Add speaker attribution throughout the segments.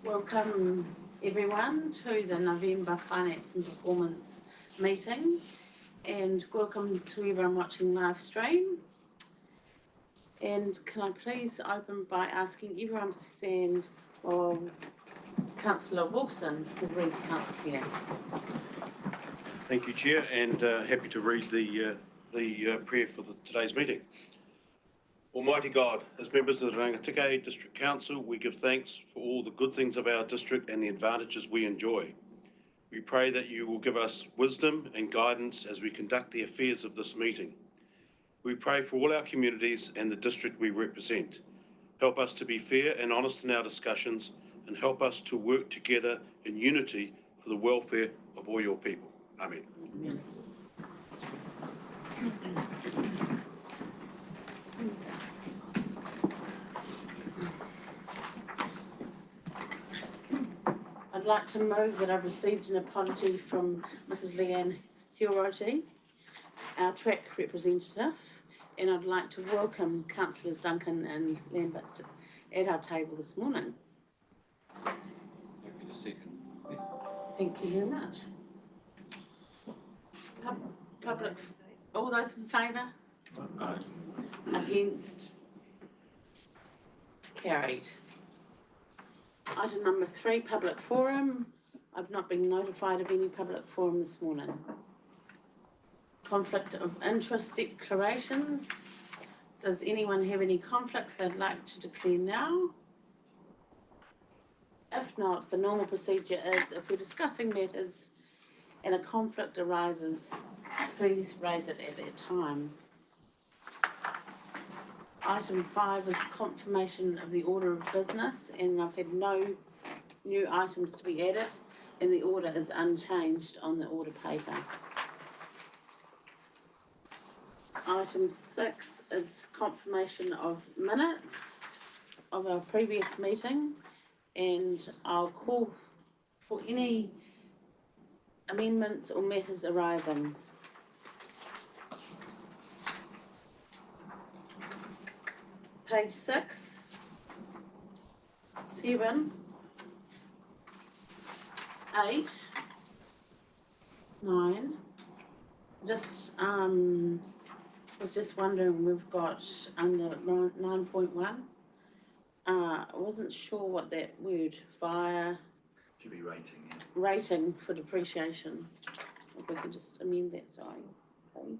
Speaker 1: Welcome everyone to the November Finance and Performance meeting, and welcome to everyone watching live stream. And can I please open by asking everyone to stand while Councillor Wilson will read the council prayer.
Speaker 2: Thank you, Chair, and happy to read the prayer for today's meeting. Almighty God, as members of the Rangitikei District Council, we give thanks for all the good things of our district and the advantages we enjoy. We pray that you will give us wisdom and guidance as we conduct the affairs of this meeting. We pray for all our communities and the district we represent. Help us to be fair and honest in our discussions, and help us to work together in unity for the welfare of all your people. Amen.
Speaker 1: Amen. I'd like to move that I've received an apology from Mrs. Leanne Hiroti, our track representative, and I'd like to welcome Councillors Duncan and Lambert at our table this morning.
Speaker 3: Happy to second.
Speaker 1: Thank you very much. Public, all those in favour?
Speaker 3: Aye.
Speaker 1: Against? Carried. Item number 3, public forum. I've not been notified of any public forum this morning. Conflict of interest declarations. Does anyone have any conflicts they'd like to declare now? If not, the normal procedure is if we're discussing matters and a conflict arises, please raise it at that time. Item 5 is confirmation of the order of business, and I've had no new items to be added, and the order is unchanged on the order paper. Item 6 is confirmation of minutes of our previous meeting, and I'll call for any amendments or matters arising. Page 6, 7, 8, 9. Was just wondering, we've got under 9.1. I wasn't sure what that word via
Speaker 3: Should be rating, yeah.
Speaker 1: rating for depreciation. If we could just amend that, sorry, please.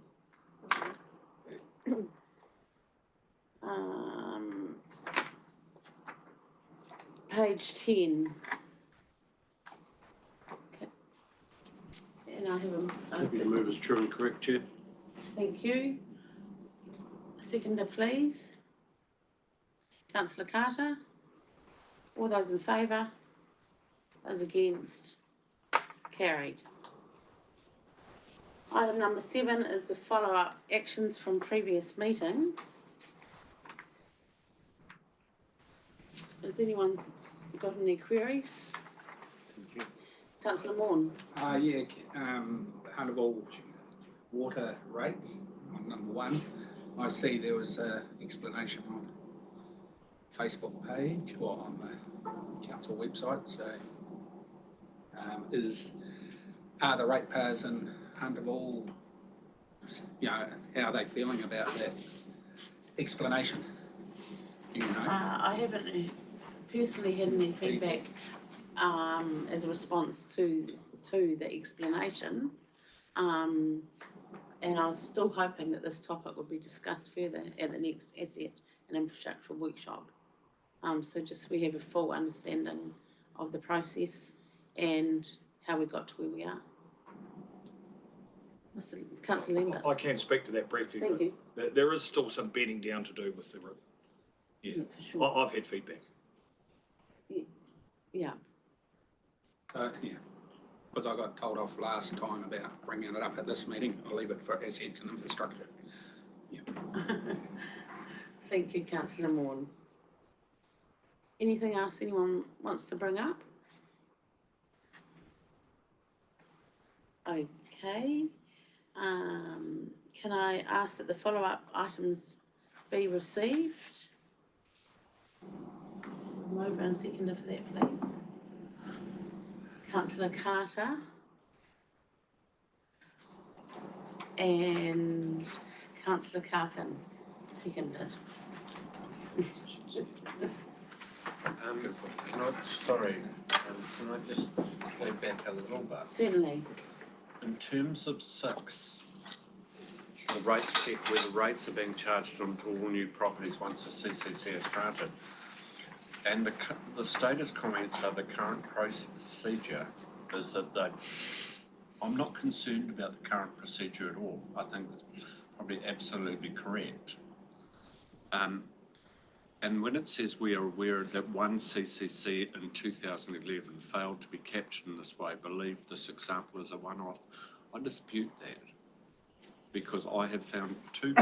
Speaker 1: Page 10. Okay. And I have
Speaker 2: Happy to move as true and correct, Chair.
Speaker 1: Thank you. Seconder, please. Councillor Carter. All those in favour? Those against? Carried. Item number 7 is the follow-up actions from previous meetings. Has anyone got any queries?
Speaker 3: Thank you.
Speaker 1: Councillor Marton.
Speaker 4: Hunterville water rates on number 1. I see there was an explanation on Facebook page or on the council website. So, are the ratepayers in Hunterville, how are they feeling about that explanation? Do you know?
Speaker 1: I haven't personally had any feedback as a response to the explanation, and I was still hoping that this topic would be discussed further at the next asset and infrastructure workshop. So just we have a full understanding of the process and how we got to where we are. Mr. Councillor Lambert.
Speaker 5: I can speak to that briefly.
Speaker 1: Thank you.
Speaker 5: There is still some bedding down to do with the room. Yeah,
Speaker 1: For sure.
Speaker 5: I've had feedback.
Speaker 1: Yeah.
Speaker 4: Because I got told off last time about bringing it up at this meeting. I'll leave it for assets and infrastructure. Yeah.
Speaker 1: Thank you, Councillor Marton. Anything else anyone wants to bring up? Okay. Can I ask that the follow-up items be received? Mover and seconder for that, please. Councillor Carter. And Councillor Carkin, seconded.
Speaker 3: Can I just go back a little bit?
Speaker 1: Certainly.
Speaker 6: In terms of 6, the rates check where the rates are being charged onto all new properties once the CCC is granted. And the status comments are the current procedure is that I'm not concerned about the current procedure at all. I think it's probably absolutely correct. And when it says we are aware that one CCC in 2011 failed to be captured in this way, believe this example is a one-off, I dispute that. Because I have found two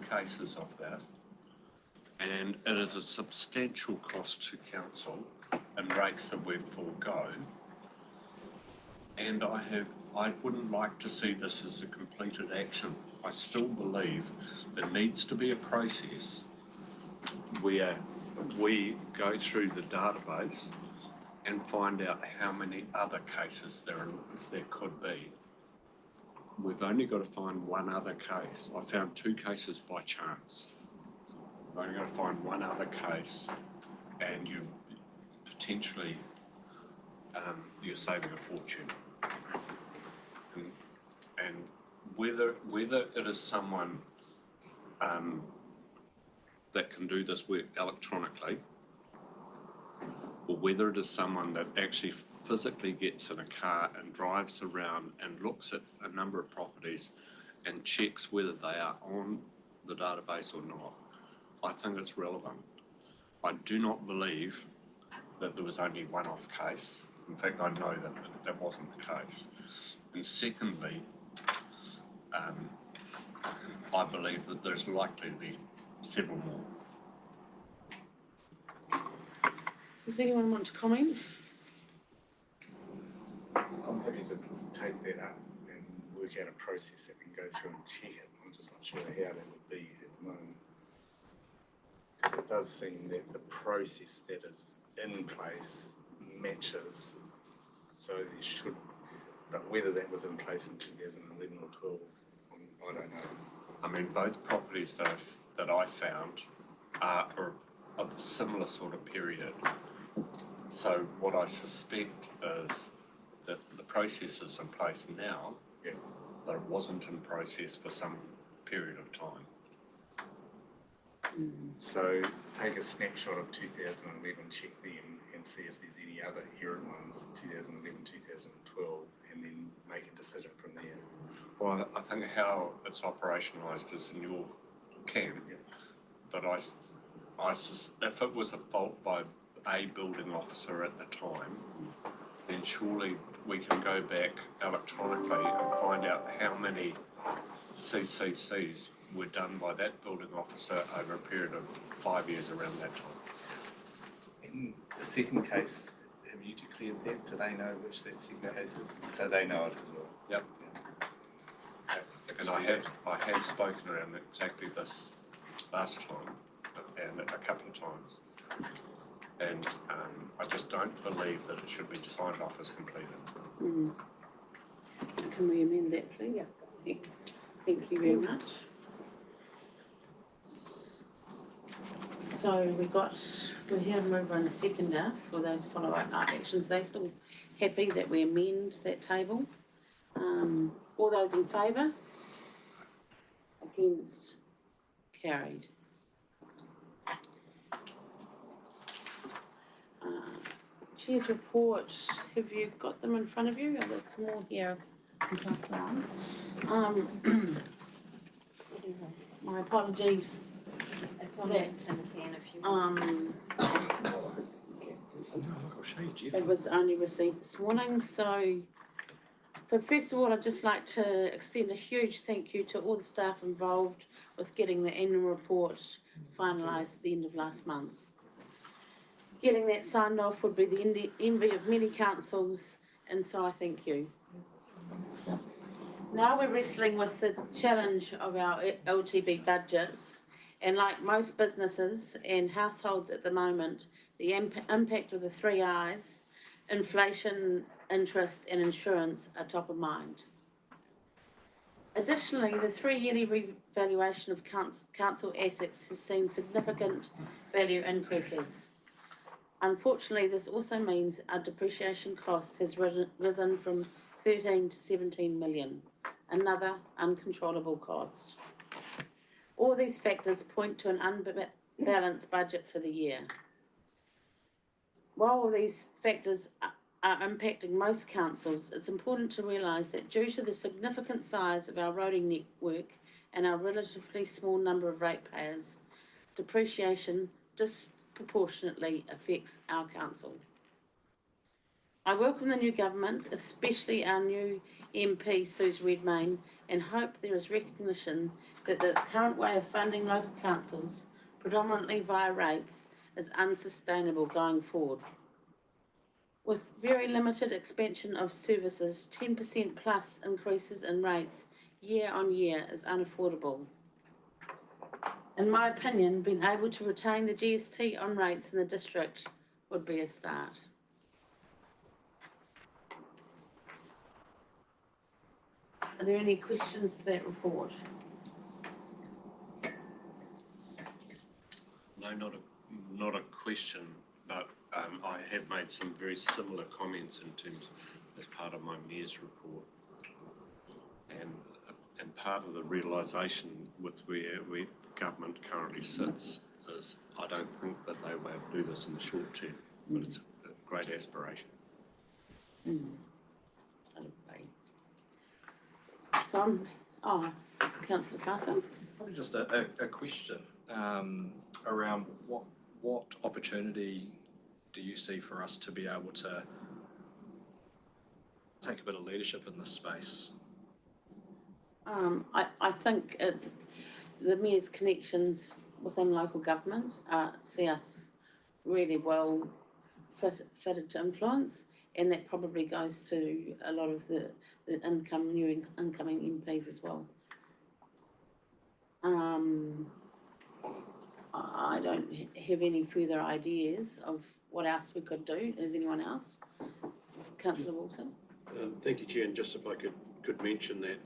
Speaker 6: cases of that, and it is a substantial cost to council and rates that we've foregone. And I wouldn't like to see this as a completed action. I still believe there needs to be a process where we go through the database and find out how many other cases there could be. We've only got to find one other case. I found 2 cases by chance. We've only got to find one other case, and you've potentially you're saving a fortune. And whether it is someone that can do this work electronically, or whether it is someone that actually physically gets in a car and drives around and looks at a number of properties and checks whether they are on the database or not, I think it's relevant. I do not believe that there was only one-off case. In fact, I know that that wasn't the case. And secondly, I believe that there's likely to be several more.
Speaker 1: Does anyone want to comment?
Speaker 7: I'm happy to take that up and work out a process that we can go through and check it. I'm just not sure how that would be at the moment. Because it does seem that the process that is in place matches, so there should, but whether that was in place in 2011 or 12, I don't know.
Speaker 6: I mean, both properties that I found are of a similar sort of period. So what I suspect is that the process is in place now,
Speaker 7: Yeah.
Speaker 6: but it wasn't in process for some period of time.
Speaker 7: So take a snapshot of 2011, check them and see if there's any other errant ones, 2011, 2012, and then make a decision from there.
Speaker 6: Well, I think how it's operationalised is in your camp, but if it was a fault by a building officer at the time, then surely we can go back electronically and find out how many CCCs were done by that building officer over a period of 5 years around that time.
Speaker 7: In the second case, have you declared that? Do they know which that second case is? So they know it as well?
Speaker 6: Yep. And I have spoken around exactly this last time and a couple of times. And I just don't believe that it should be signed off as completed.
Speaker 1: Can we amend that, please? Yeah. Thank you very much. So we had a mover and a seconder for those follow-up actions. They still happy that we amend that table? All those in favour? Against? Carried. Chair's report, have you got them in front of you? Oh, there's some more here. My apologies.
Speaker 8: It's on that tin can if you.
Speaker 5: Look, I'll show you, Jeff.
Speaker 1: It was only received this morning, so first of all, I'd just like to extend a huge thank you to all the staff involved with getting the annual report finalised at the end of last month. Getting that signed off would be the envy of many councils, and so I thank you. Now we're wrestling with the challenge of our LTB budgets, and like most businesses and households at the moment, the impact of the 3 I's inflation, interest and insurance are top of mind. Additionally, the 3-yearly revaluation of council assets has seen significant value increases. Unfortunately, this also means our depreciation cost has risen from 13 to 17 million, another uncontrollable cost. All these factors point to an unbalanced budget for the year. While these factors are impacting most councils, it's important to realise that due to the significant size of our roading network and our relatively small number of ratepayers, depreciation disproportionately affects our council. I welcome the new government, especially our new MP, Suze Redmayne, and hope there is recognition that the current way of funding local councils, predominantly via rates, is unsustainable going forward. With very limited expansion of services, 10% plus increases in rates year on year is unaffordable. In my opinion, being able to retain the GST on rates in the district would be a start. Are there any questions to that report?
Speaker 6: No, not a question, but I have made some very similar comments in terms as part of my mayor's report. And part of the realisation with where government currently sits is I don't think that they will do this in the short term, but it's a great aspiration.
Speaker 1: So Councillor Carter.
Speaker 9: Probably just a question around what opportunity do you see for us to be able to take a bit of leadership in this space?
Speaker 1: I think the Mayor's connections within local government see us really well fitted to influence, and that probably goes to a lot of the incoming MPs as well. I don't have any further ideas of what else we could do. Is anyone else? Councillor Wilson.
Speaker 2: Thank you, Chair. And just if I could mention that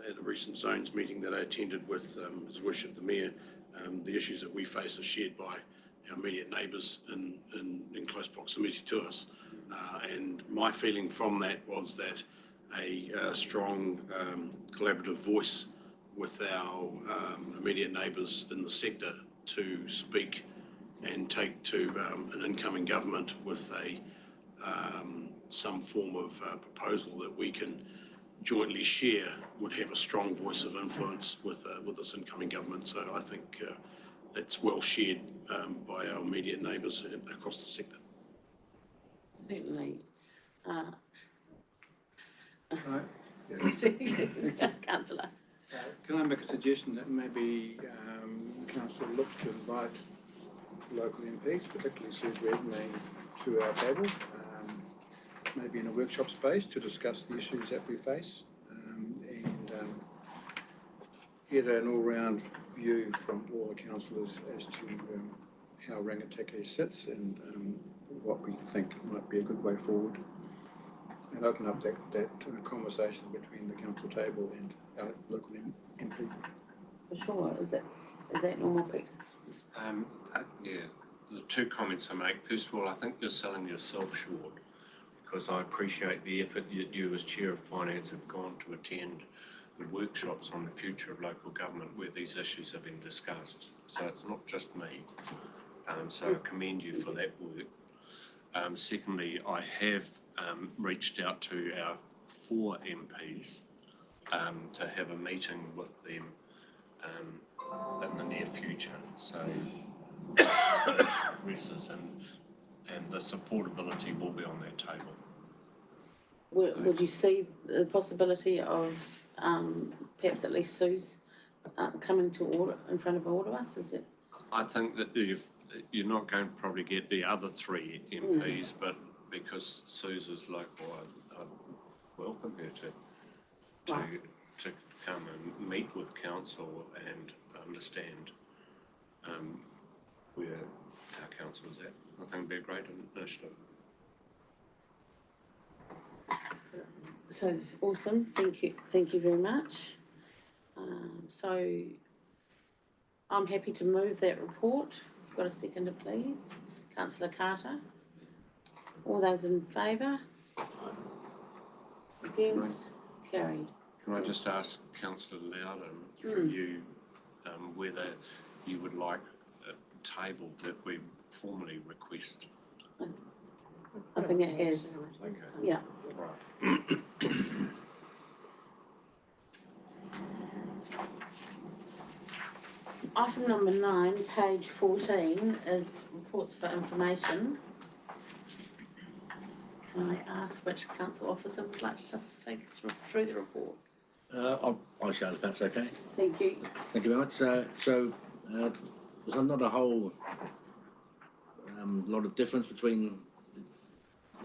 Speaker 2: at a recent zones meeting that I attended with His Worship the Mayor, the issues that we face are shared by our immediate neighbours in close proximity to us. And my feeling from that was that a strong collaborative voice with our immediate neighbours in the sector to speak and take to an incoming government with some form of proposal that we can jointly share would have a strong voice of influence with this incoming government. So I think it's well shared by our immediate neighbours across the sector.
Speaker 1: Certainly.
Speaker 4: Right.
Speaker 1: Councillor.
Speaker 4: Can I make a suggestion that maybe council looks to invite local MPs, particularly Suze Redmayne, to our table, maybe in a workshop space to discuss the issues that we face and get an all-round view from all the councillors as to how Rangitikei sits and what we think might be a good way forward, and open up that conversation between the council table and our local MP.
Speaker 1: For sure. Is that normal practice?
Speaker 6: Yeah, the two comments I make. First of all, I think you're selling yourself short, because I appreciate the effort that you as Chair of Finance have gone to attend the workshops on the future of local government where these issues have been discussed. So it's not just me. So I commend you for that work. Secondly, I have reached out to our 4 MPs to have a meeting with them in the near future. So progresses and this affordability will be on that table.
Speaker 1: Would you see the possibility of perhaps at least Suze coming to order in front of all of us? Is it?
Speaker 6: I think that you're not going to probably get the other 3 MPs, but because Suze is local, I welcome her to come and meet with council and understand where our council is at. I think it'd be a great initiative.
Speaker 1: So, awesome, thank you very much. So, I'm happy to move that report. Got a seconder, please? Councillor Carter. All those in favour? Against? Carried.
Speaker 6: Can I just ask Councillor Loudon, through you, whether you would like a table that we formally request?
Speaker 1: I think it has,
Speaker 6: Okay.
Speaker 1: yeah.
Speaker 6: Right.
Speaker 1: Item number 9, page 14, is reports for information. Can I ask which council officer would like to just take us through the report?
Speaker 10: I shall, if that's okay.
Speaker 1: Thank you.
Speaker 10: Thank you very much. There's not a whole lot of difference between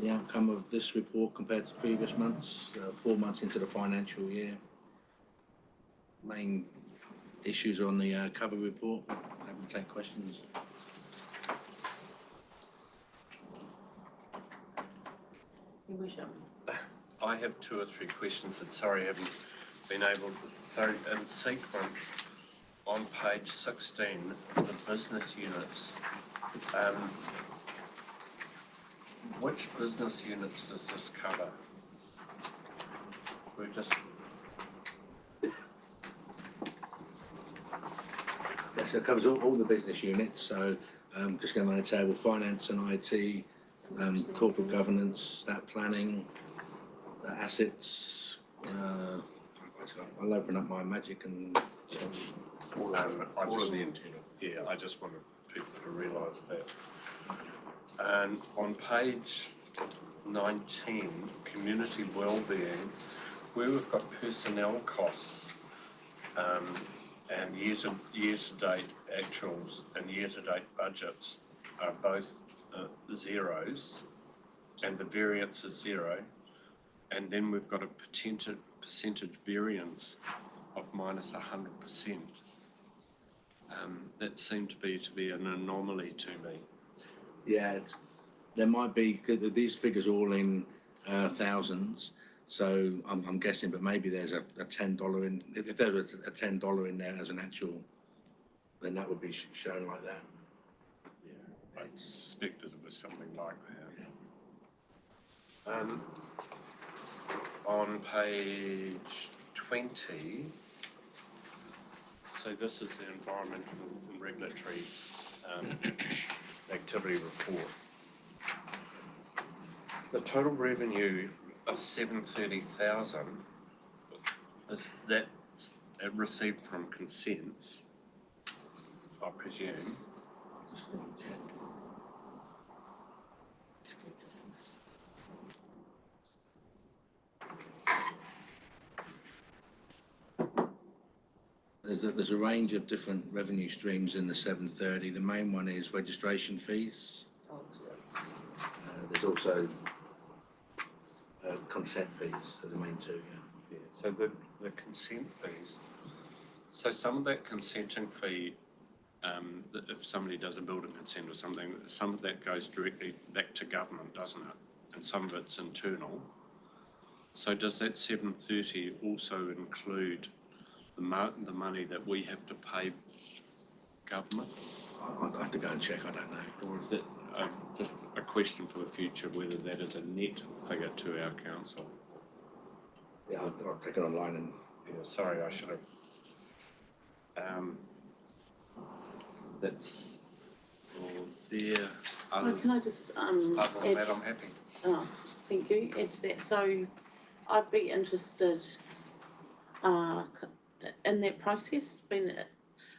Speaker 10: the outcome of this report compared to previous months, 4 months into the financial year. Main issues on the cover report. Happy to take questions.
Speaker 1: Your worship.
Speaker 6: I have 2 or 3 questions, and sorry I haven't been able to. So in sequence, on page 16, the business units, which business units does this cover? We just,
Speaker 10: Yes, it covers all the business units. So just going around the table: finance and IT, corporate governance, stat planning, assets. I'll open up my magic and.
Speaker 6: all of the internal. Yeah, I just wanted people to realise that. And on page 19, community wellbeing, where we've got personnel costs, and year-to-date actuals and year-to-date budgets are both zeros, and the variance is 0, and then we've got a percentage variance of minus 100%. That seemed to be an anomaly to me.
Speaker 10: Yeah, there might be, these figures are all in thousands, so I'm guessing, but maybe there's a $10 in, if there was a $10 in there as an actual, then that would be shown like that.
Speaker 6: Yeah, I suspected it was something like that.
Speaker 10: Yeah.
Speaker 6: On page 20, so this is the environmental and regulatory activity report. The total revenue of 730,000 is that received from consents, I presume.
Speaker 10: Just double check. There's a range of different revenue streams in the 730. The main one is registration fees. There's also consent fees are the main 2.
Speaker 6: Yeah, so the consent fees. So some of that consenting fee, that if somebody does a building consent or something, some of that goes directly back to government, doesn't it? And some of it's internal. So does that 730 also include the money that we have to pay government?
Speaker 10: I'll have to go and check. I don't know.
Speaker 6: Or is it just a question for the future, whether that is a net figure to our council?
Speaker 10: Yeah, I'll check it online and.
Speaker 6: Yeah, sorry, I should have. That's all there.
Speaker 1: Can I just
Speaker 6: Other than
Speaker 1: add,
Speaker 6: that, I'm happy.
Speaker 1: thank you, add to that. So I'd be interested in that process being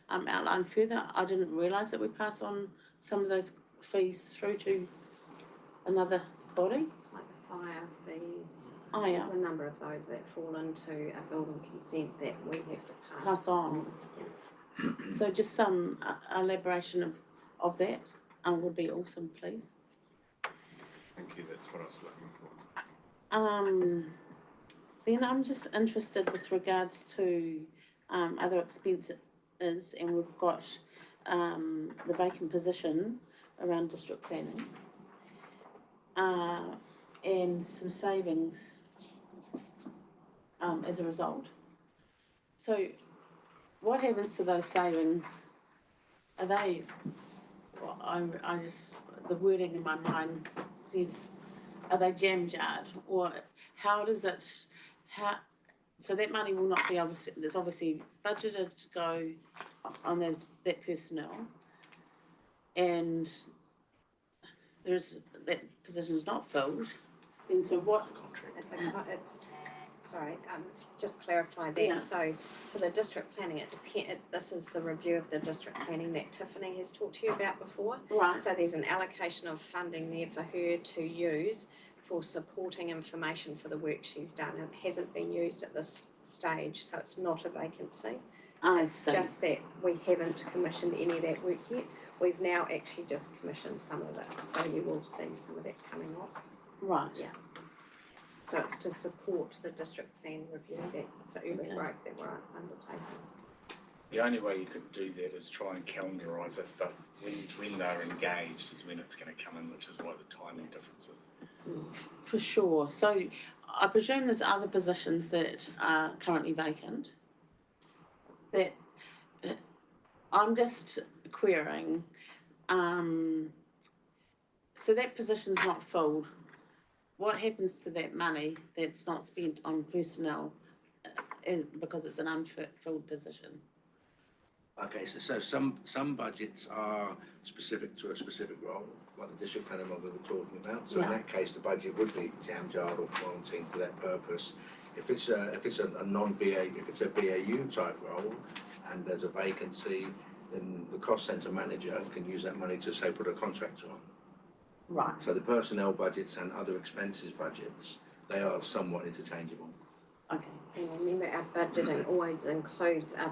Speaker 1: outlined further. I didn't realise that we pass on some of those fees through to another body.
Speaker 8: Like the fire fees.
Speaker 1: Oh yeah,
Speaker 8: There's a number of those that fall into a building consent that we have to
Speaker 1: pass on. So just some elaboration of that would be awesome, please.
Speaker 6: Thank you, that's what I was looking for.
Speaker 1: Then I'm just interested with regards to other expenses, and we've got the vacant position around district planning and some savings as a result. So what happens to those savings? Are they, well, I just, the wording in my mind says, are they jam-jarred? Or how does it, so that money will not be obviously, there's obviously budgeted to go on that personnel. And that position is not filled. And so what?
Speaker 8: Just clarify that.
Speaker 1: Yeah.
Speaker 8: So for the district planning, this is the review of the district planning that Tiffany has talked to you about before.
Speaker 1: Right.
Speaker 8: So there's an allocation of funding there for her to use for supporting information for the work she's done. It hasn't been used at this stage, so it's not a vacancy.
Speaker 1: I
Speaker 8: It's
Speaker 1: see.
Speaker 8: just that we haven't commissioned any of that work yet. We've now actually just commissioned some of it, so you will see some of that coming off.
Speaker 1: Right.
Speaker 8: Yeah. So it's to support the district plan review that for urban growth that we're undertaking.
Speaker 7: The only way you could do that is try and calendarise it, but when they're engaged is when it's going to come in, which is why the timing difference is.
Speaker 1: For sure. So I presume there's other positions that are currently vacant. That I'm just querying. So that position's not filled. What happens to that money that's not spent on personnel because it's an unfilled position?
Speaker 10: Okay, so some budgets are specific to a specific role, like the district planning model we were talking about. So in that case, the budget would be jam-jarred or quarantined for that purpose. If it's a non-BA, if it's a BAU type role, and there's a vacancy, then the cost centre manager can use that money to say put a contractor on.
Speaker 1: Right.
Speaker 10: So the personnel budgets and other expenses budgets, they are somewhat interchangeable.
Speaker 1: Okay.
Speaker 8: And remember, our budgeting always includes a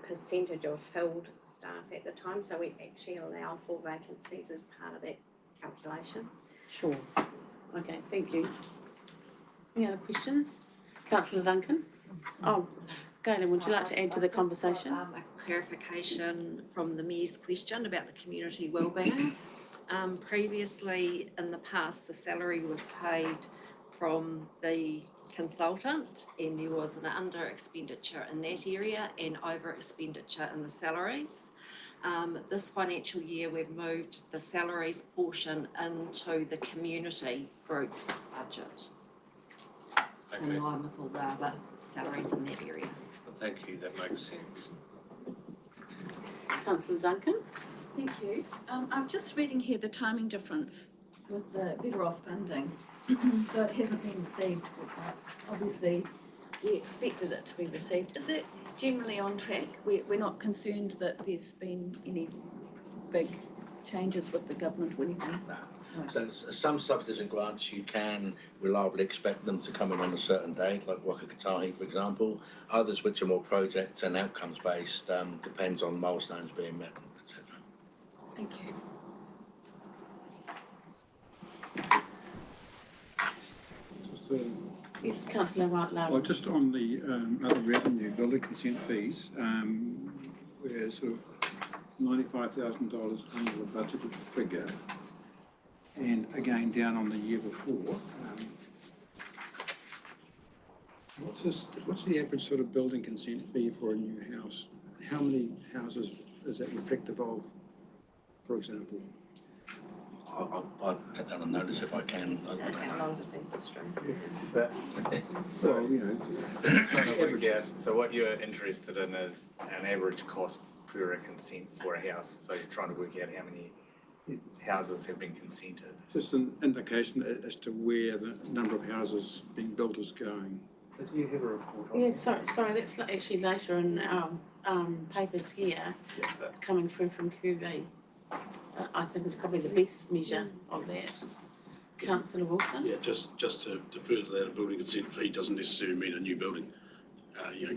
Speaker 8: percentage of filled staff at the time, so we actually allow for vacancies as part of that calculation.
Speaker 1: Sure. Okay, thank you. Any other questions? Councillor Duncan? Oh, Galen, would you like to add to the conversation?
Speaker 11: A clarification from the Mayor's question about the community wellbeing. Previously, in the past, the salary was paid from the consultant, and there was an under expenditure in that area and over expenditure in the salaries. This financial year, we've moved the salaries portion into the community group budget, in line with all the other salaries in that area.
Speaker 6: Thank you, that makes sense.
Speaker 1: Councillor Duncan?
Speaker 12: Thank you. I'm just reading here the timing difference with the Better Off funding. So it hasn't been received. Obviously, we expected it to be received. Is it generally on track? We're not concerned that there's been any big changes with the government or anything?
Speaker 10: No. So some subsidies and grants you can reliably expect them to come in on a certain date, like Waka Kotahi, for example. Others which are more project and outcomes based depends on milestones being met, etc.
Speaker 12: Thank you.
Speaker 1: Yes, Councillor White-Low.
Speaker 4: Well, just on the other revenue, building consent fees, we're sort of $95,000 under the budgeted figure, and again down on the year before. What's the average sort of building consent fee for a new house? How many houses is that reflective of, for example?
Speaker 10: I'll take that on notice if I can. I don't
Speaker 8: How
Speaker 10: know.
Speaker 8: long's a piece of string?
Speaker 7: But
Speaker 4: So, you know,
Speaker 7: so just trying to work out, so what you're interested in is an average cost per consent for a house. So you're trying to work out how many houses have been consented.
Speaker 4: just an indication as to where the number of houses being built is going.
Speaker 3: So do you have a report on
Speaker 1: Yeah,
Speaker 3: that?
Speaker 1: sorry, that's actually later in our papers here, coming through from QV. I think it's probably the best measure of that. Councillor Wilson?
Speaker 2: Yeah, just to further that, a building consent fee doesn't necessarily mean a new building.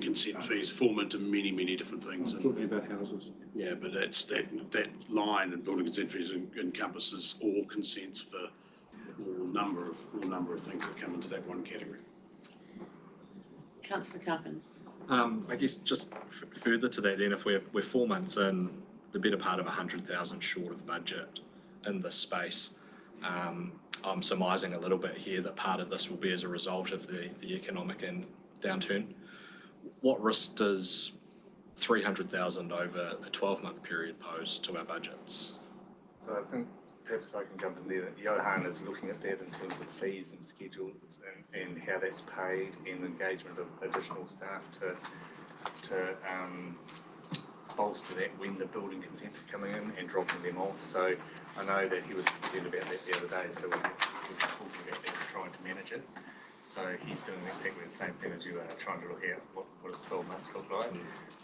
Speaker 2: Consent fees form into many, many different things.
Speaker 4: I'm talking about houses.
Speaker 2: Yeah, but that's that line in building consent fees encompasses all consents for all number of things that come into that one category.
Speaker 1: Councillor Carpin?
Speaker 9: I guess just further to that then, if we're 4 months in, the better part of 100,000 short of budget in this space, I'm surmising a little bit here that part of this will be as a result of the economic and downturn, what risk does 300,000 over a 12-month period pose to our budgets?
Speaker 7: So I think perhaps I can jump in there. Johan is looking at that in terms of fees and schedules and how that's paid and engagement of additional staff to bolster that when the building consents are coming in and dropping them off. So I know that he was concerned about that the other day, so we're talking about that and trying to manage it. So he's doing exactly the same thing as you are, trying to look at what does 12 months look like.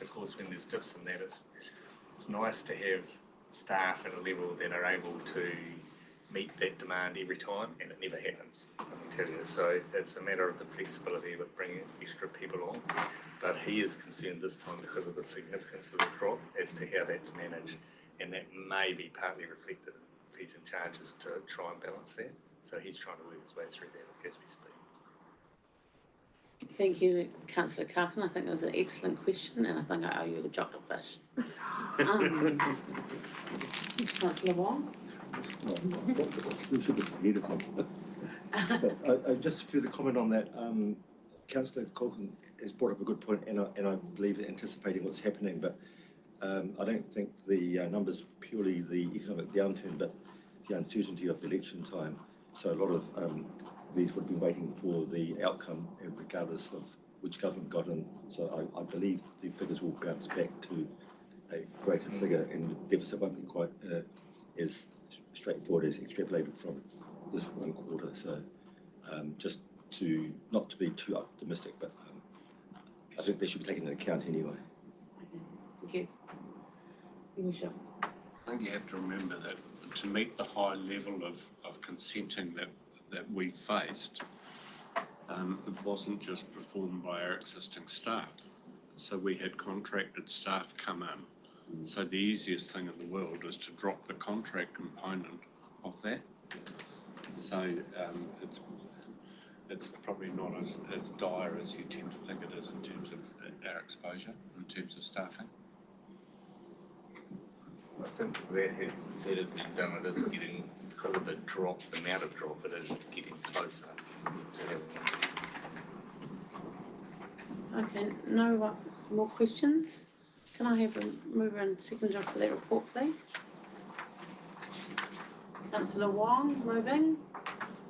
Speaker 7: Of course, when there's dips in that, it's nice to have staff at a level that are able to meet that demand every time, and it never happens, I can tell you. So it's a matter of the flexibility of bringing extra people on. But he is concerned this time because of the significance of the drop as to how that's managed, and that may be partly reflected in fees and charges to try and balance that. So he's trying to work his way through that as we speak.
Speaker 1: Thank you, Councillor Carkin. I think that was an excellent question, and I think I owe you a chocolate fish. Councillor Wong?
Speaker 13: Just a further comment on that, Councillor Colton has brought up a good point, and I believe that anticipating what's happening, but I don't think the numbers purely the economic downturn, but the uncertainty of the election time. So a lot of these would have been waiting for the outcome, regardless of which government got in. So I believe the figures will bounce back to a greater figure, and the deficit won't be quite as straightforward as extrapolated from this one quarter. So just to not to be too optimistic, but I think they should be taken into account anyway.
Speaker 1: Thank you. Your Worship.
Speaker 6: I think you have to remember that to meet the high level of consenting that we faced, it wasn't just performed by our existing staff. So we had contracted staff come in. So the easiest thing in the world is to drop the contract component of that. So it's probably not as dire as you tend to think it is in terms of our exposure, in terms of staffing.
Speaker 7: I think that has been done. It is getting, because of the drop, the amount of drop, it is getting closer to having.
Speaker 1: Okay, no more questions? Can I have a mover and seconder for that report, please? Councillor Wong, moving.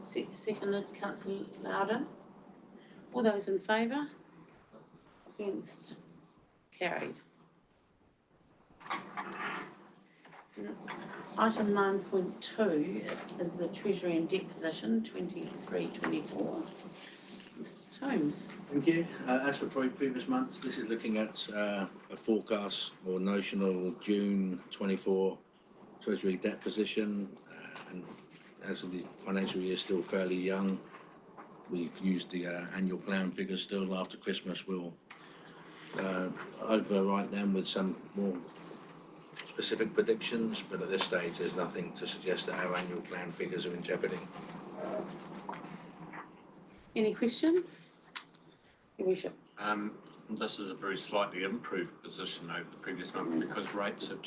Speaker 1: Seconded, Councillor Loudon. All those in favour? Against? Carried. Item 9.2 is the Treasury and Debt Position 23-24. Mr Holmes.
Speaker 10: Thank you. As for previous months, this is looking at a forecast or notional June 24 Treasury debt position. And as the financial year is still fairly young, we've used the annual plan figures still. After Christmas, we'll overwrite them with some more specific predictions, but at this stage there's nothing to suggest that our annual plan figures are in jeopardy.
Speaker 1: Any questions? Your Worship.
Speaker 6: This is a very slightly improved position over the previous month because rates have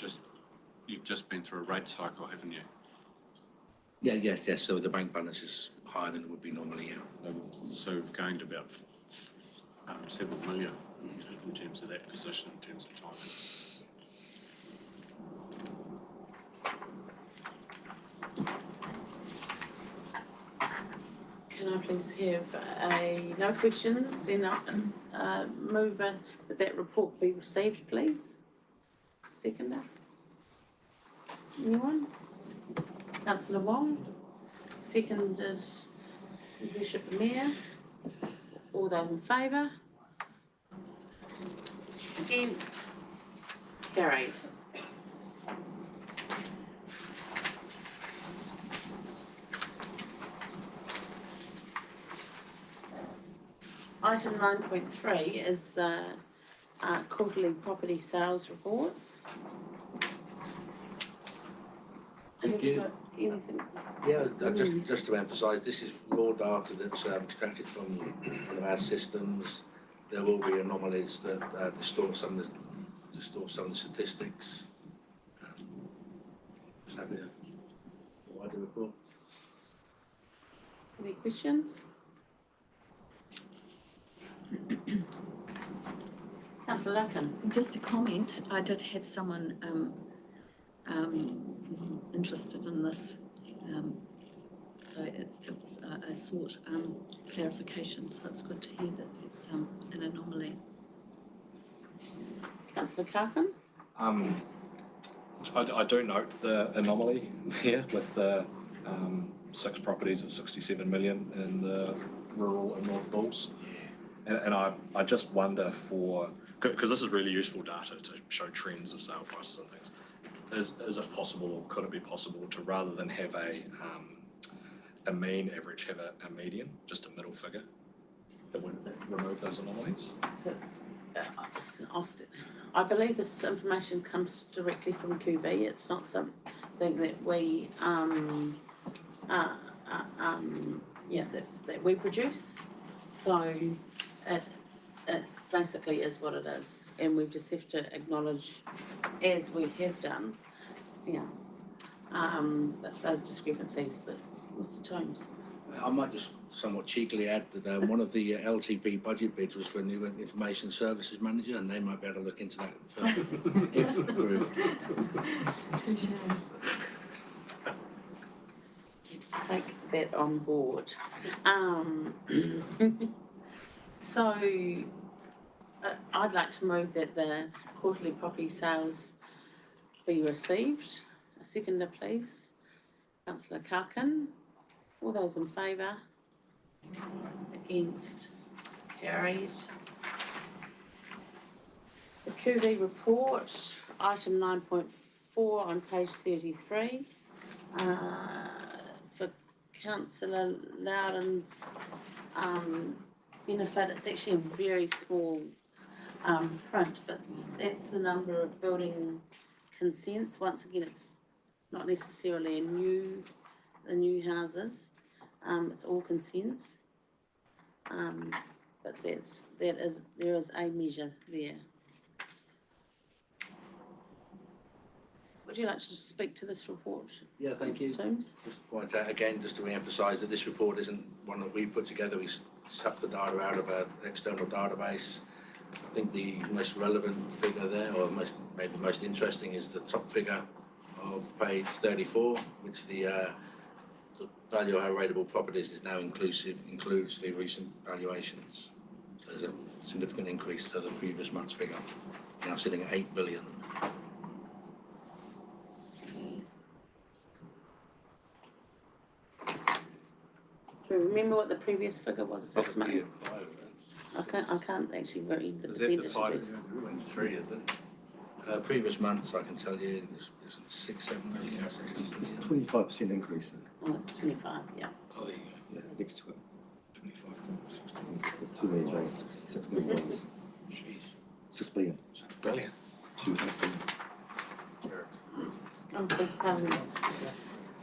Speaker 6: you've just been through a rate cycle, haven't you?
Speaker 10: Yes. So the bank balance is higher than it would be normally, yeah.
Speaker 6: So we've gained about 7 million in terms of that position, in terms of timing.
Speaker 1: Can I please have no questions, then move that report be received, please? Seconder? Anyone? Councillor Wong? Seconded, Your Worship the Mayor. All those in favour? Against? Carried. Item 9.3 is the quarterly property sales reports.
Speaker 10: Thank you.
Speaker 1: Got anything?
Speaker 10: Yeah, just to emphasise, this is raw data that's extracted from one of our systems. There will be anomalies that distort some of the statistics. Just have a wider report.
Speaker 1: Any questions? Councillor Larkin.
Speaker 12: Just a comment, I did have someone interested in this. So it was, I sought clarification, so it's good to hear that it's an anomaly.
Speaker 1: Councillor Carkin.
Speaker 9: I do note the anomaly here with the 6 properties at 67 million in the rural and North Bulls. And I just wonder because this is really useful data to show trends of sale prices and things. Is it possible, or could it be possible to, rather than have a mean average, have a median, just a middle figure that would remove those anomalies?
Speaker 1: So, I believe this information comes directly from QB. It's not something that we that we produce. So it basically is what it is, and we just have to acknowledge, as we have done, those discrepancies. But Mr. Tomes.
Speaker 10: I might just somewhat cheekily add that one of the LTP budget bids was for a new information services manager, and they might be able to look into that further if approved.
Speaker 1: Take that on board. So I'd like to move that the quarterly property sales be received. A seconder, please. Councillor Carkin. All those in favour? Against? Carried. The QV report, item 9.4 on page 33. For Councillor Loudon's benefit, it's actually a very small print, but that's the number of building consents. Once again, it's not necessarily the new houses. It's all consents. But there is a measure there. Would you like to speak to this report?
Speaker 10: Yeah, thank you.
Speaker 1: Tomes?
Speaker 10: Just point out again, just to re-emphasise that this report isn't one that we put together. We sucked the data out of an external database. I think the most relevant figure there, or maybe most interesting, is the top figure of page 34, which the value of our rateable properties is now includes the recent valuations. So there's a significant increase to the previous month's figure, now sitting at 8 billion.
Speaker 1: Do you remember what the previous figure was approximately? I can't actually read the percentage.
Speaker 2: Is that the 5.3, is it?
Speaker 10: Previous months, I can tell you, it's 6-7 million.
Speaker 13: 25% increase.
Speaker 1: Oh, 25, yeah.
Speaker 2: Oh, there you
Speaker 13: Yeah, next to it.
Speaker 2: 25,
Speaker 13: $2 million, $6 million.
Speaker 2: Jeez.
Speaker 13: 6 billion.
Speaker 2: That's brilliant.
Speaker 13: 2 billion.
Speaker 1: Oh, big pardon.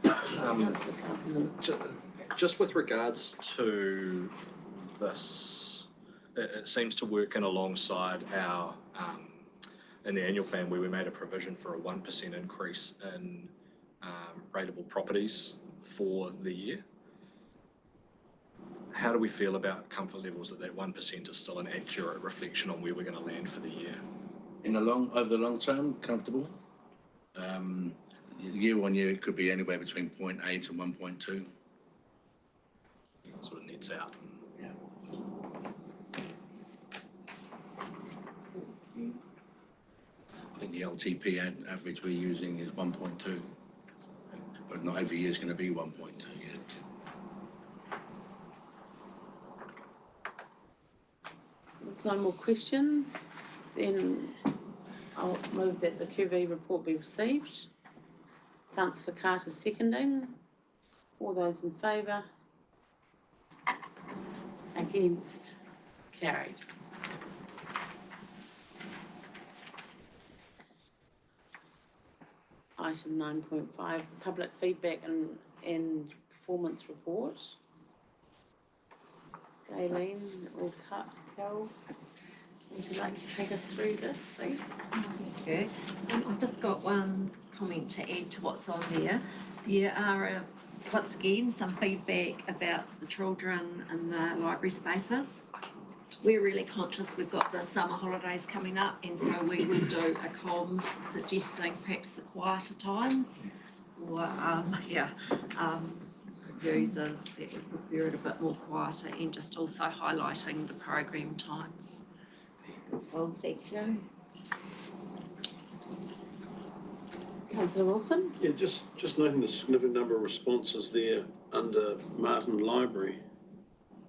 Speaker 1: Councillor Carkin.
Speaker 9: Just with regards to this, it seems to work in alongside our, in the annual plan where we made a provision for a 1% increase in rateable properties for the year. How do we feel about comfort levels that 1% is still an accurate reflection on where we're going to land for the year?
Speaker 10: Over the long term, comfortable. Year on year, it could be anywhere between 0.8 and 1.2.
Speaker 9: Sort of nets out.
Speaker 10: Yeah. I think the LTP average we're using is 1.2, but not every year is going to be 1.2 yet.
Speaker 1: There's no more questions. Then I'll move that the QV report be received. Councillor Carter seconding. All those in favour? Against? Carried. Item 9.5, public feedback and performance report. Gayleen or Carol, would you like to take us through this, please?
Speaker 11: Thank you. I've just got one comment to add to what's on there. There are, once again, some feedback about the children in the library spaces. we're really conscious we've got the summer holidays coming up, and so we will do a comms suggesting perhaps the quieter times or users that would prefer it a bit more quieter, and just also highlighting the program times. That's all, thank you.
Speaker 1: Councillor Wilson?
Speaker 2: Yeah, just noting the significant number of responses there under Marton Library.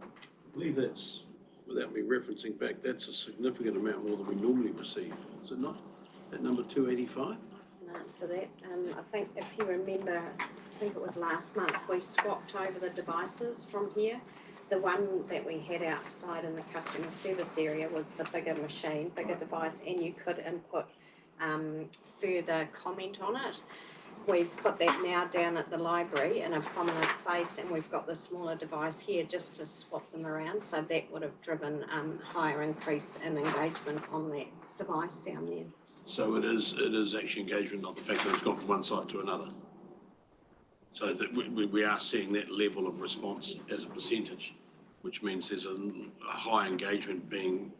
Speaker 2: I believe that's, without me referencing back, that's a significant amount more than we normally receive, is it not? At number 285?
Speaker 8: Can answer that. I think if you remember, I think it was last month, we swapped over the devices from here. The one that we had outside in the customer service area was the bigger machine, bigger device, and you could input further comment on it. We've put that now down at the library in a prominent place, and we've got the smaller device here just to swap them around, so that would have driven higher increase in engagement on that device down there.
Speaker 2: So it is actually engagement, not the fact that it's gone from one site to another. So that we are seeing that level of response as a percentage, which means there's a high engagement being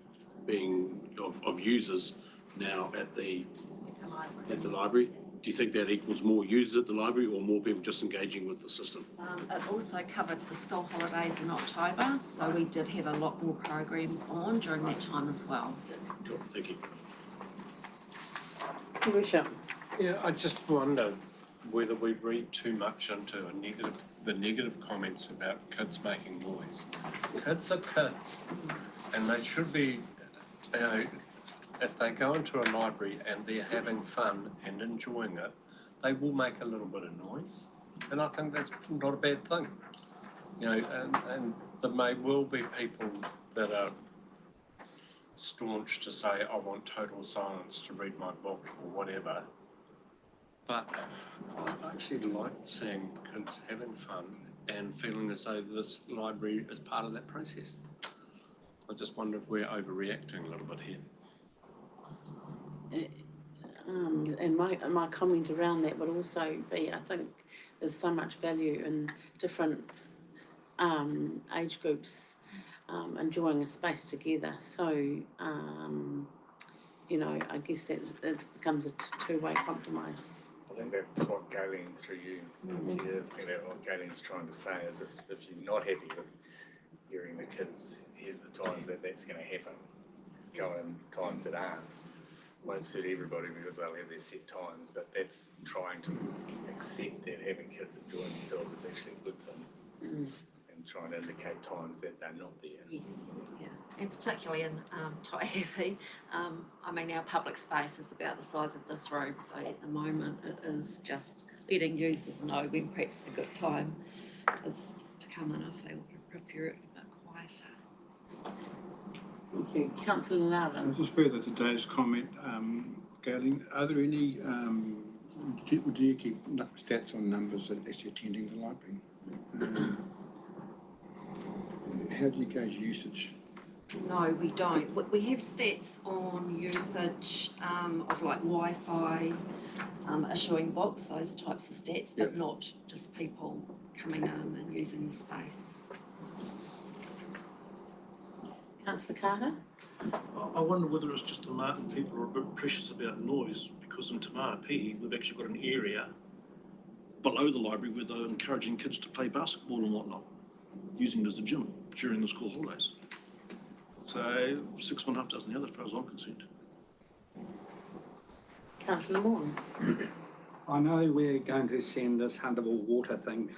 Speaker 2: of users now at the library. Do you think that equals more users at the library or more people just engaging with the system?
Speaker 11: It also covered the school holidays in October, so we did have a lot more programs on during that time as well.
Speaker 2: Cool, thank you.
Speaker 1: Richard?
Speaker 6: Yeah, I just wonder whether we read too much into the negative comments about kids making noise. Kids are kids, and they should be, you know, if they go into a library and they're having fun and enjoying it, they will make a little bit of noise, and I think that's not a bad thing. You know, and there may well be people that are staunch to say, I want total silence to read my book or whatever. But I actually like seeing kids having fun and feeling as though this library is part of that process. I just wonder if we're overreacting a little bit here.
Speaker 1: And my comment around that would also be, I think there's so much value in different age groups enjoying a space together. So, you know, I guess that becomes a two-way compromise.
Speaker 7: I think that's what Galen, through you, I think that what Galen's trying to say is if you're not happy with hearing the kids, here's the times that's going to happen. Go in times that aren't. Won't suit everybody because they'll have their set times, but that's trying to accept that having kids enjoy themselves is actually a good thing. And trying to indicate times that they're not there.
Speaker 11: Yes, yeah, and particularly in Taihape, I mean, our public space is about the size of this room, so at the moment it is just letting users know when perhaps a good time is to come in if they would prefer it a bit quieter.
Speaker 1: Thank you. Councillor Loudon.
Speaker 4: Just further to Dave's comment, Galen, are there any, do you keep stats on numbers that actually attending the library? How do you gauge usage?
Speaker 11: No, we don't. We have stats on usage of like Wi-Fi, issuing books, those types of stats, but not just people coming in and using the space.
Speaker 1: Councillor Carter?
Speaker 2: I wonder whether it's just the Marton people are a bit precious about noise, because in Te Māpi we've actually got an area below the library where they're encouraging kids to play basketball and whatnot, using it as a gym during the school holidays. So 6.5 dozen the other, as far as I'm concerned.
Speaker 1: Councillor Morton.
Speaker 4: I know we're going to send this Huntable water thing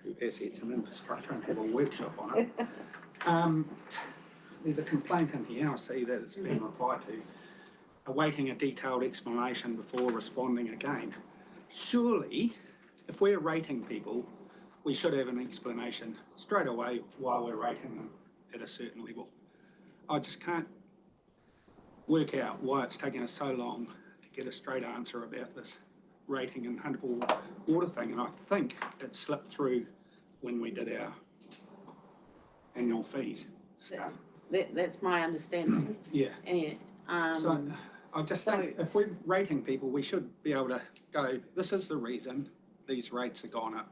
Speaker 4: to assets and infrastructure and have a workshop on it. There's a complaint in here, I see that it's been replied to, awaiting a detailed explanation before responding again. Surely, if we're rating people, we should have an explanation straight away while we're rating them at a certain level. I just can't work out why it's taken us so long to get a straight answer about this rating and Huntable water thing, and I think it slipped through when we did our annual fees stuff.
Speaker 1: That's my understanding.
Speaker 4: Yeah.
Speaker 1: And,
Speaker 4: So I just think if we're rating people, we should be able to go, this is the reason these rates have gone up.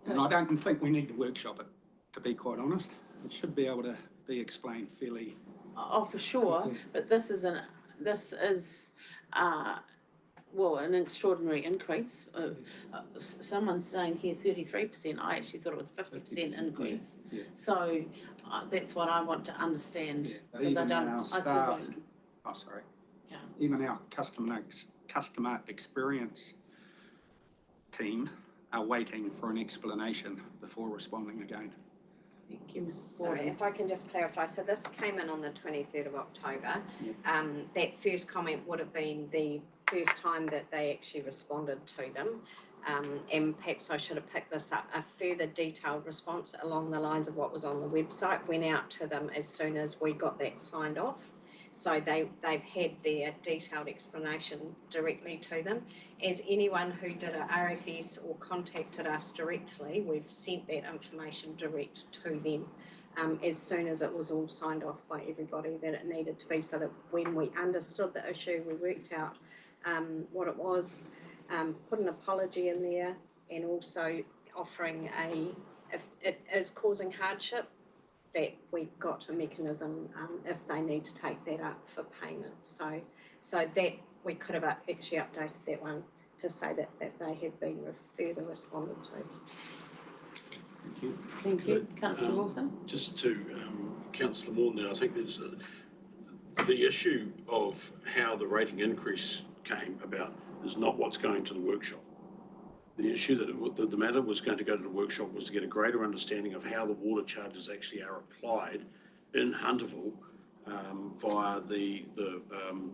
Speaker 4: And I don't think we need to workshop it, to be quite honest. It should be able to be explained fairly.
Speaker 1: Oh, for sure, but this is, well, an extraordinary increase. Someone's saying here 33%, I actually thought it was 50% increase.
Speaker 4: Yeah.
Speaker 1: So, that's what I want to understand,
Speaker 4: Yeah, but
Speaker 1: because I
Speaker 4: even our
Speaker 1: don't, I still
Speaker 4: staff-
Speaker 1: won't.
Speaker 4: Oh, sorry.
Speaker 1: Yeah.
Speaker 4: Even our customer experience team are waiting for an explanation before responding again.
Speaker 1: Thank you, Ms.
Speaker 8: Sorry,
Speaker 1: Gordon.
Speaker 8: if I can just clarify, so this came in on the 23rd of October. That first comment would have been the first time that they actually responded to them. And perhaps I should have picked this up, a further detailed response along the lines of what was on the website went out to them as soon as we got that signed off. So they've had their detailed explanation directly to them. As anyone who did a RFS or contacted us directly, we've sent that information direct to them as soon as it was all signed off by everybody that it needed to be, so that when we understood the issue, we worked out what it was, put an apology in there, and also offering if it is causing hardship, that we got a mechanism if they need to take that up for payment. So that we could have actually updated that one to say that they had been further responded to.
Speaker 2: Thank you.
Speaker 1: Thank you, councillor Wilson.
Speaker 2: Just to Councillor Morton, I think there's the issue of how the rating increase came about is not what's going to the workshop. The issue that the matter was going to go to the workshop was to get a greater understanding of how the water charges actually are applied in Hunterville via the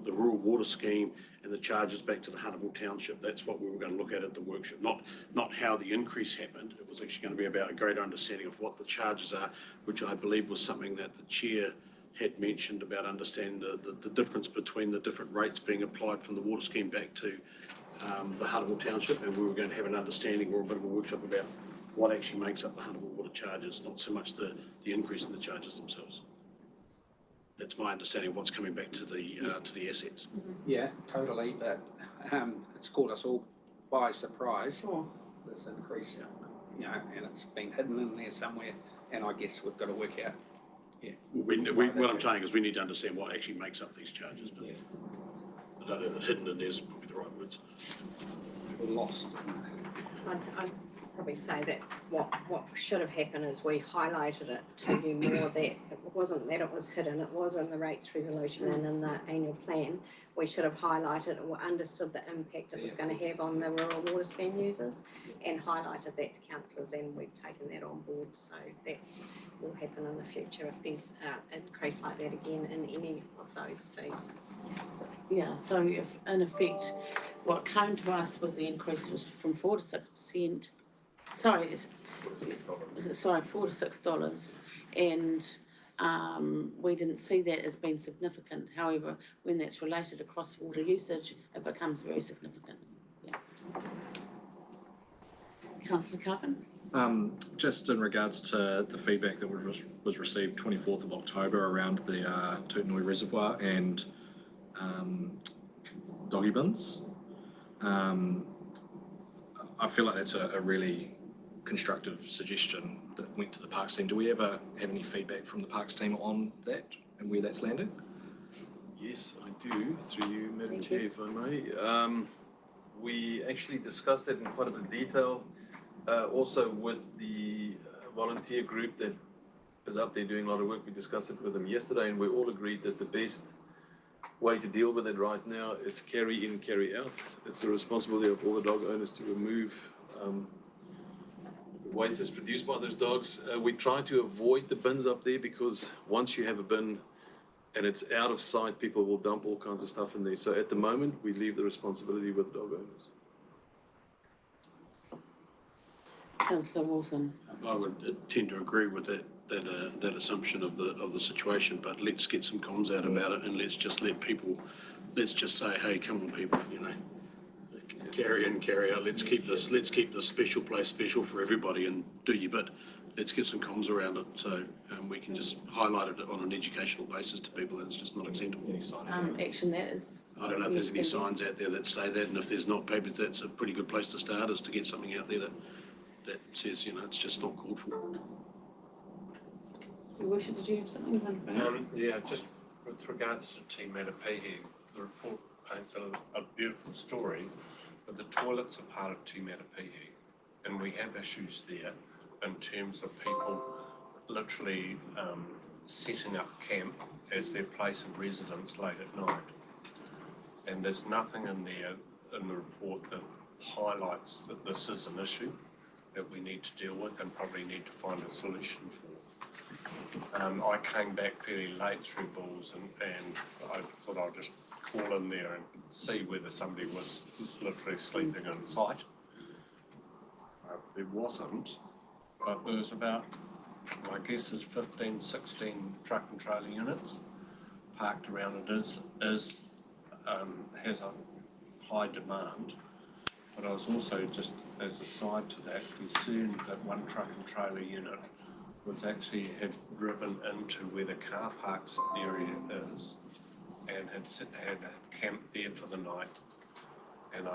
Speaker 2: rural water scheme and the charges back to the Hunterville Township. That's what we were going to look at the workshop, not how the increase happened. It was actually going to be about a greater understanding of what the charges are, which I believe was something that the chair had mentioned about understanding the difference between the different rates being applied from the water scheme back to the Hunterville Township, and we were going to have an understanding or a bit of a workshop about what actually makes up the Hunterville water charges, not so much the increase in the charges themselves. That's my understanding of what's coming back to the assets.
Speaker 4: Yeah, totally, but it's caught us all by surprise,
Speaker 1: Sure.
Speaker 4: this increase, you know, and it's been hidden in there somewhere, and I guess we've got to work out. Yeah.
Speaker 2: What I'm saying is we need to understand what actually makes up these charges. But I don't know that hidden in there is probably the right words.
Speaker 4: We're lost.
Speaker 8: I'd probably say that what should have happened is we highlighted it to you more, that it wasn't that it was hidden, it was in the rates resolution and in the annual plan. We should have highlighted or understood the impact it was going to have on the rural water scheme users and highlighted that to councillors, and we've taken that on board, so that will happen in the future if there's an increase like that again in any of those fees.
Speaker 1: Yeah, so if in effect, what came to us was the increase was from 4 to 6%. Sorry, $4 to $6, and we didn't see that as being significant. However, when that's related across water usage, it becomes very significant. Yeah. Councillor Carpin?
Speaker 9: Just in regards to the feedback that was received 24th of October around the Tutanui Reservoir and doggy bins, I feel like that's a really constructive suggestion that went to the Parks team. Do we ever have any feedback from the Parks team on that and where that's landed?
Speaker 14: Yes, I do, through you, Madam Chair, if I may. We actually discussed that in quite a bit of detail, also with the volunteer group that is up there doing a lot of work. We discussed it with them yesterday, and we all agreed that the best way to deal with it right now is carry in, carry out. It's the responsibility of all the dog owners to remove the waste that's produced by those dogs. We try to avoid the bins up there because once you have a bin and it's out of sight, people will dump all kinds of stuff in there. So at the moment, we leave the responsibility with the dog owners.
Speaker 1: Councillor Wilson?
Speaker 2: I would tend to agree with that assumption of the situation, but let's get some comms out about it, and let's just say, hey, come on, people, you know, carry in, carry out. Let's keep this special place special for everybody, and do your bit. Let's get some comms around it, so we can just highlight it on an educational basis to people, and it's just not acceptable.
Speaker 1: Action that is.
Speaker 2: I don't know if there's any signs out there that say that, and if there's not, maybe that's a pretty good place to start, is to get something out there that says, you know, it's just not called for.
Speaker 1: Your worship, did you have something you wanted to bring up?
Speaker 6: Yeah, just with regards to Te Matapihi, the report paints a beautiful story, but the toilets are part of Te Matapihi, and we have issues there in terms of people literally setting up camp as their place of residence late at night. And there's nothing in there in the report that highlights that this is an issue that we need to deal with and probably need to find a solution for. I came back fairly late through Bulls and I thought I'd just call in there and see whether somebody was literally sleeping on site. There wasn't, but there's about, my guess is 15, 16 truck and trailer units parked around. It has a high demand, but I was also, just as a side to that, concerned that one truck and trailer unit had driven into where the car parks area is and had camped there for the night. And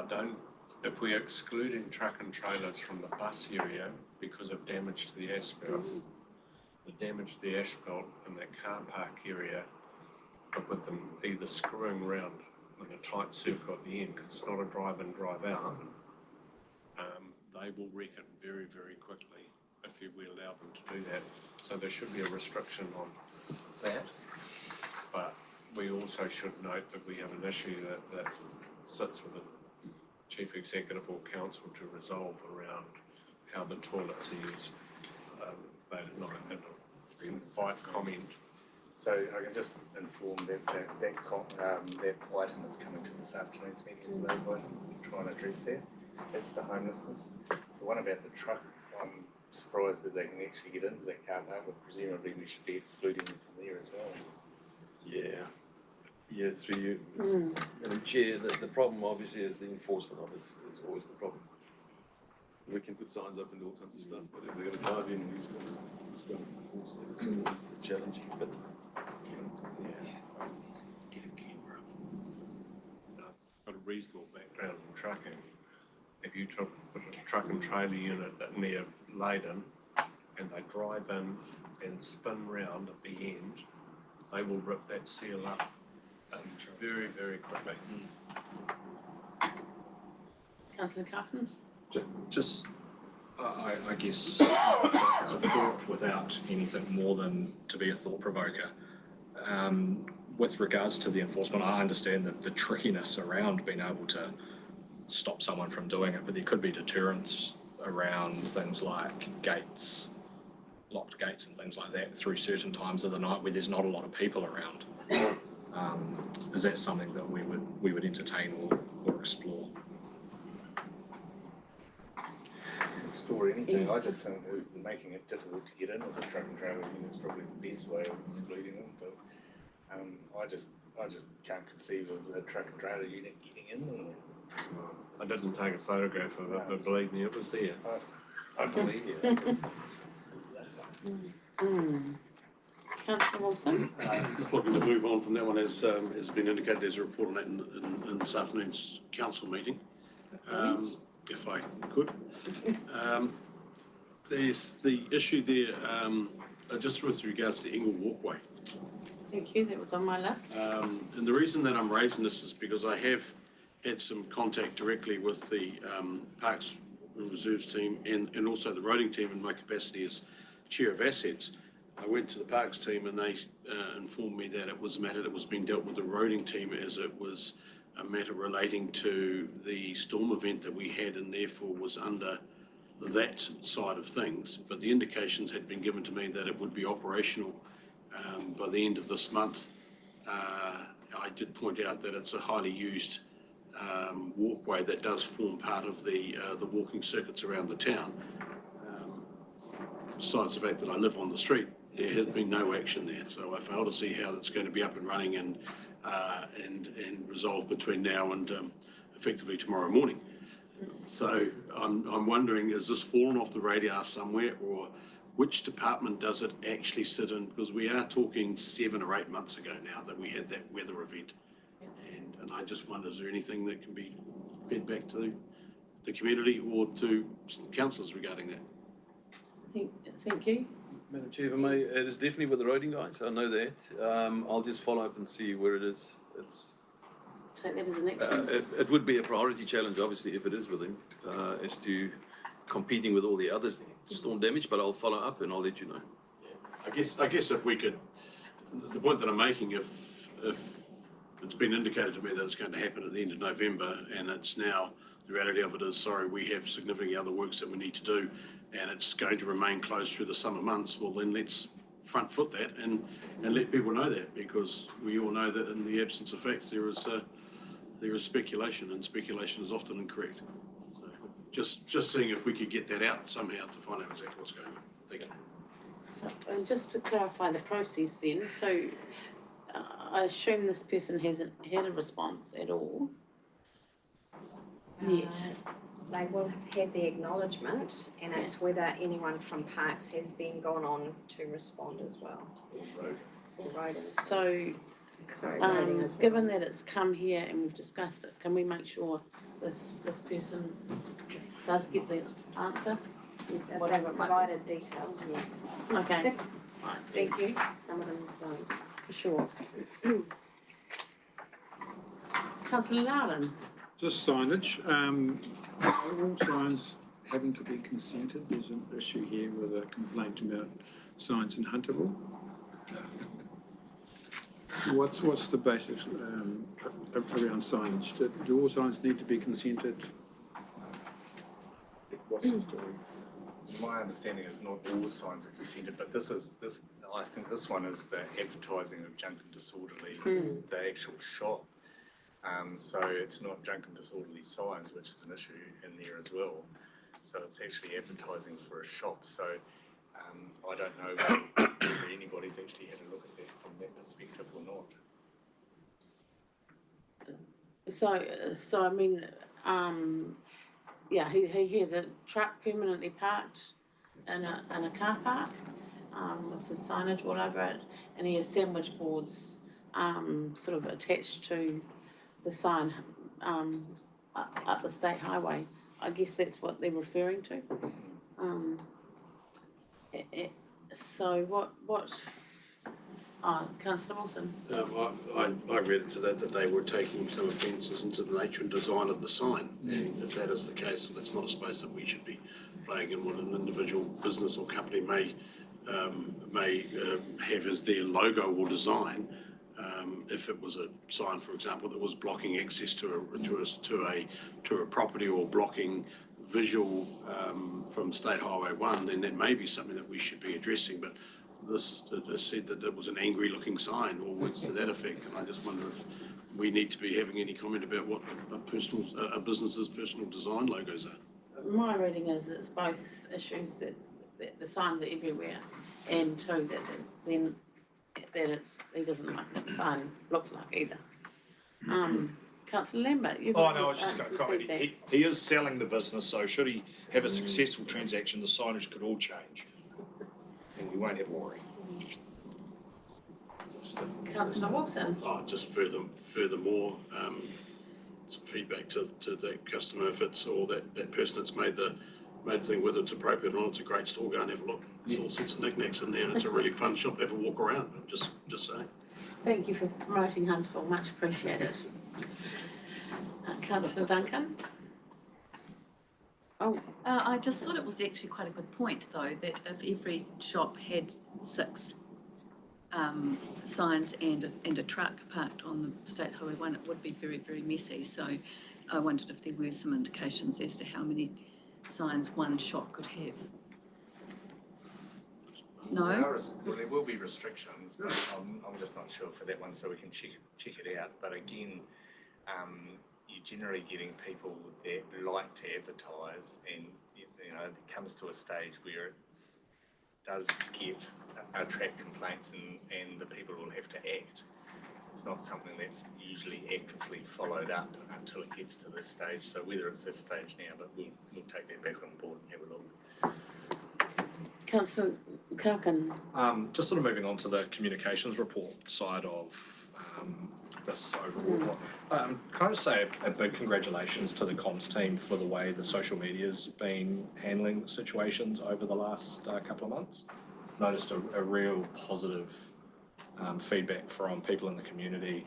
Speaker 6: if we're excluding truck and trailers from the bus area because of damage to the asphalt, the damage to the asphalt in that car park area, but with them either screwing around in a tight circle at the end, because it's not a drive-in, drive-out, they will wreck it very, very quickly if we allow them to do that. So there should be a restriction on that. But we also should note that we have an issue that sits with the Chief Executive or Council to resolve around how the toilets are used late at night. And invite comment.
Speaker 7: So I can just inform that item is coming to this afternoon's meeting as an item, trying to address that. That's the homelessness. The one about the truck, I'm surprised that they can actually get into that car park, but presumably we should be excluding them from there as well.
Speaker 14: Yeah, through you. Madam Chair, the problem obviously is the enforcement of it is always the problem. We can put signs up and all kinds of stuff, but if they're going to dive in, who's going to enforce them? It's always the challenging bit.
Speaker 6: Get a camera. I've got a reasonable background in trucking. If you put a truck and trailer unit near Leyden and they drive in and spin round at the end, they will rip that seal up very, very quickly.
Speaker 1: Councillor Carpenters?
Speaker 9: Just, I guess, it's a thought without anything more than to be a thought provoker. With regards to the enforcement, I understand that the trickiness around being able to stop someone from doing it, but there could be deterrents around things like gates, locked gates and things like that through certain times of the night where there's not a lot of people around. Is that something that we would entertain or explore?
Speaker 7: Explore anything. I just think that making it difficult to get in with a truck and trailer unit is probably the best way of excluding them. But I just can't conceive of a truck and trailer unit getting in there.
Speaker 6: I didn't take a photograph of it, but believe me, it was there.
Speaker 14: I believe you.
Speaker 1: Councillor Wilson?
Speaker 2: Just looking to move on from that one, as has been indicated, there's a report on that in this afternoon's council meeting, if I could. There's the issue there, just with regards to Ingle Walkway.
Speaker 1: Thank you, that was on my list.
Speaker 2: And the reason that I'm raising this is because I have had some contact directly with the Parks and Reserves team and also the roading team in my capacity as Chair of Assets. I went to the Parks team and they informed me that it was a matter that was being dealt with the roading team, as it was a matter relating to the storm event that we had and therefore was under that side of things. But the indications had been given to me that it would be operational by the end of this month. I did point out that it's a highly used walkway that does form part of the walking circuits around the town. Besides the fact that I live on the street, there has been no action there. So I fail to see how that's going to be up and running and resolved between now and effectively tomorrow morning. So I'm wondering, is this fallen off the radar somewhere, or which department does it actually sit in? Because we are talking 7 or 8 months ago now that we had that weather event. And I just wonder, is there anything that can be fed back to the community or to councillors regarding that?
Speaker 1: Thank you.
Speaker 14: Madam Chair, if I may, it is definitely with the roading guys, I know that. I'll just follow up and see where it is.
Speaker 1: Take that as an action.
Speaker 14: It would be a priority challenge, obviously, if it is with him, as to competing with all the other storm damage, but I'll follow up and I'll let you know.
Speaker 2: I guess if we could, the point that I'm making, if it's been indicated to me that it's going to happen at the end of November, and it's now, the reality of it is, sorry, we have significantly other works that we need to do, and it's going to remain closed through the summer months, well then let's front foot that and let people know that, because we all know that in the absence of facts there is speculation, and speculation is often incorrect. So just seeing if we could get that out somehow to find out exactly what's going on. Thank you.
Speaker 1: So, and just to clarify the process then, so I assume this person hasn't had a response at all yet.
Speaker 8: They will have had the acknowledgement, and it's whether anyone from Parks has then gone on to respond as well. Or Roden.
Speaker 1: So,
Speaker 8: Sorry, Roden as well.
Speaker 1: given that it's come here and we've discussed it, can we make sure this person does get the answer?
Speaker 8: Yes, if
Speaker 1: Whatever
Speaker 8: they've
Speaker 1: it might be.
Speaker 8: provided details, yes.
Speaker 1: Okay, right, thank you,
Speaker 8: Some of them don't.
Speaker 1: for sure. Councillor Loudon.
Speaker 4: Just signage, are all signs having to be consented? There's an issue here with a complaint about signs in Hunterville. What's the basics around signage? Do all signs need to be consented? What's the story?
Speaker 7: My understanding is not all signs are consented, but I think this one is the advertising of junk and disorderly, the actual shop. So it's not junk and disorderly signs, which is an issue in there as well. So it's actually advertising for a shop. So I don't know whether anybody's actually had a look at that from that perspective or not.
Speaker 1: So I mean, yeah, he has a truck permanently parked in a car park, with his signage all over it, and he has sandwich boards, sort of attached to the sign, up the state highway. I guess that's what they're referring to. So what, Councillor Wilson?
Speaker 2: I read into that they were taking some offences into the nature and design of the sign. And if that is the case, well, it's not a space that we should be playing in what an individual business or company may have as their logo or design. If it was a sign, for example, that was blocking access to a property or blocking visual from State Highway 1, then that may be something that we should be addressing. But this said that it was an angry-looking sign or words to that effect, and I just wonder if we need to be having any comment about what a business's personal design logos are.
Speaker 1: My reading is it's both issues, that the signs are everywhere, and two, that he doesn't like what the sign looks like either. Councillor Lambert, you've
Speaker 5: Oh, no, I was just going to comment. He is selling the business, so should he have a successful transaction, the signage could all change. And we won't have a worry.
Speaker 1: Councillor Wilson.
Speaker 2: Just furthermore, some feedback to that customer, if it's, or that person that's made the thing, whether it's appropriate or not. It's a great store, go and have a look. There's all sorts of knickknacks in there, and it's a really fun shop to have a walk around. I'm just saying.
Speaker 1: Thank you for promoting Hunterville, much appreciated. Councillor Duncan.
Speaker 12: I just thought it was actually quite a good point, though, that if every shop had 6 signs and a truck parked on the State Highway 1, it would be very, very messy. So I wondered if there were some indications as to how many signs one shop could have. No?
Speaker 7: Well, there will be restrictions, but I'm just not sure for that one, so we can check it out. But again, you're generally getting people that like to advertise, and you know, it comes to a stage where it does attract complaints, and the people will have to act. It's not something that's usually actively followed up until it gets to this stage. So whether it's this stage now, but we'll take that back on board and have a look.
Speaker 1: Councillor Kalkin.
Speaker 9: Just sort of moving on to the communications report side of this overall. Can I just say a big congratulations to the comms team for the way the social media's been handling situations over the last couple of months. noticed a real positive feedback from people in the community,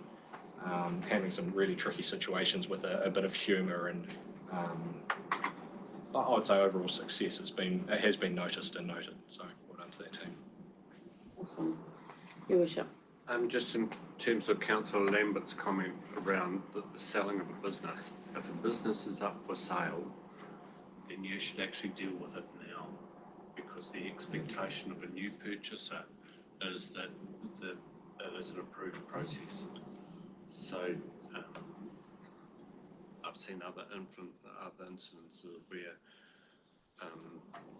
Speaker 9: handling some really tricky situations with a bit of humour, and I would say overall success has been noticed and noted. So well done to that team.
Speaker 1: Awesome. Your worship.
Speaker 6: Just in terms of Councillor Lambert's comment around the selling of a business, if a business is up for sale, then you should actually deal with it now, because the expectation of a new purchaser is that it is an approved process. So I've seen other incidences where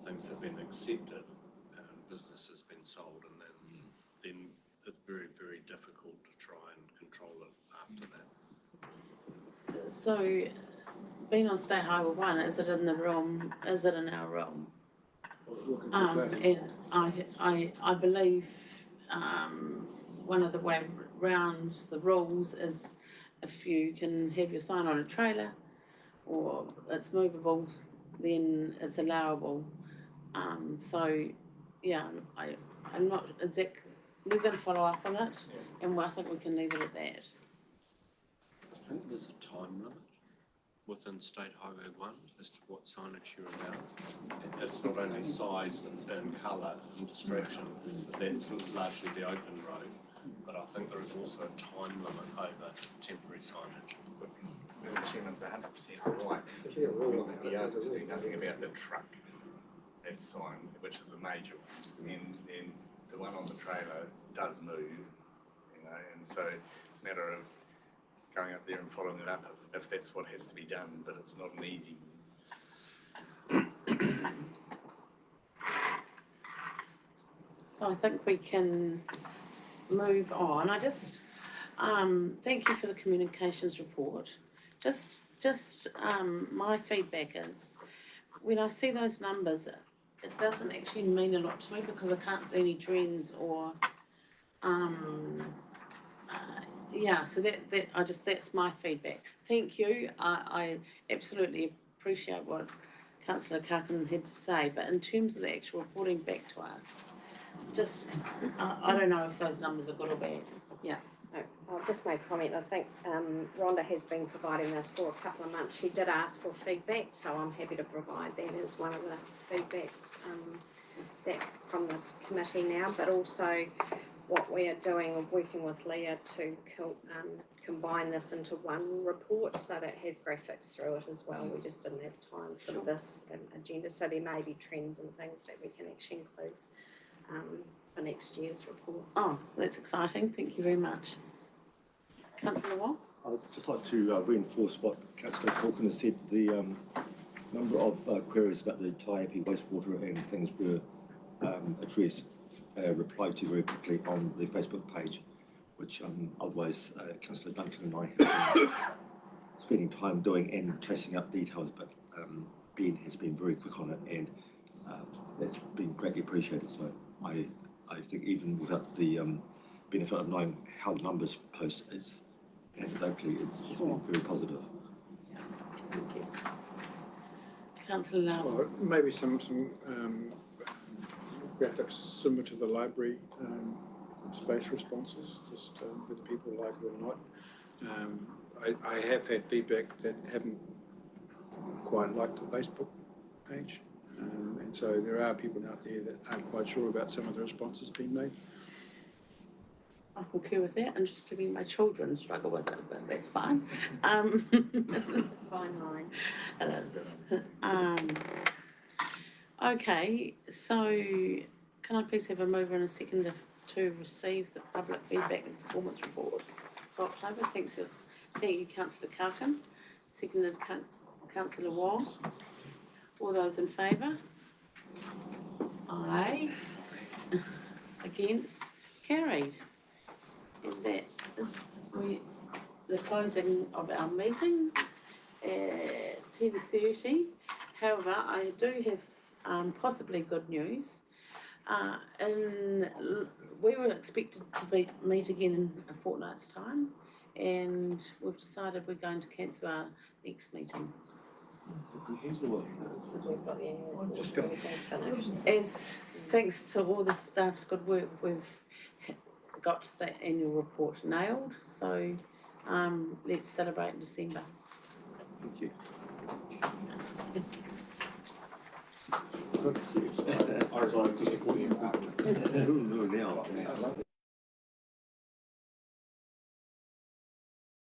Speaker 6: things have been accepted and business has been sold, and then it's very, very difficult to try and control it after that.
Speaker 1: So, being on State Highway 1, is it in our realm? And I believe one of the way around the rules is if you can have your sign on a trailer or it's movable, then it's allowable. So, yeah, I'm not exact. We're going to follow up on it, and I think we can leave it at that.
Speaker 6: I think there's a time limit within State Highway 1 as to what signage you're allowed. It's not only size and colour and distraction, but that's largely the open road. But I think there is also a time limit over temporary signage.
Speaker 7: The chairman's 100% right. We're not going to be able to do nothing about the truck that's signed, which is a major one. And the one on the trailer does move, you know, and so it's a matter of going up there and following it up if that's what has to be done, but it's not an easy one.
Speaker 1: So I think we can move on. I just thank you for the communications report. Just my feedback is when I see those numbers, it doesn't actually mean a lot to me because I can't see any trends or so that's my feedback. Thank you. I absolutely appreciate what Councillor Karkin had to say, but in terms of the actual reporting back to us, I don't know if those numbers are good or bad. Yeah.
Speaker 8: I'll just make a comment. I think Rhonda has been providing this for a couple of months. She did ask for feedback, so I'm happy to provide that as one of the feedbacks that from this committee now, but also what we are doing, working with Leah to combine this into one report so that it has graphics through it as well. We just didn't have time for this agenda, so there may be trends and things that we can actually include for next year's report.
Speaker 1: Oh, that's exciting. Thank you very much. Councillor Wong?
Speaker 13: I'd just like to reinforce what Councillor Corkin has said. The number of queries about the Taiapi wastewater and things were addressed, replied to very quickly on the Facebook page, which otherwise Councillor Duncan and I have been spending time doing and chasing up details, but Ben has been very quick on it, and that's been greatly appreciated. So I think even without the benefit of knowing how the numbers post is anecdotally, it's been very positive.
Speaker 1: Yeah. Thank you. Councillor Lau.
Speaker 4: Well, maybe some graphics similar to the library space responses, just whether people like it or not. I have had feedback that haven't quite liked the Facebook page, and so there are people out there that aren't quite sure about some of the responses being made.
Speaker 1: I concur with that. Interestingly, my children struggle with it, but that's fine.
Speaker 8: Fine line.
Speaker 1: Okay, so can I please have a mover and a seconder to receive the public feedback and performance report for October? Thank you, Councillor Karkin. Seconded, Councillor Wong. All those in favour? Aye. Against? Carried. And that is the closing of our meeting at 10:30. However, I do have possibly good news. We were expected to meet again in a fortnight's time, and we've decided we're going to cancel our next meeting.
Speaker 8: Because we've got the annual report.
Speaker 4: Just go.
Speaker 1: As thanks to all the staff's good work, we've got the annual report nailed, so, let's celebrate in December.
Speaker 13: Thank you.
Speaker 5: I would like to support you.
Speaker 13: No, now.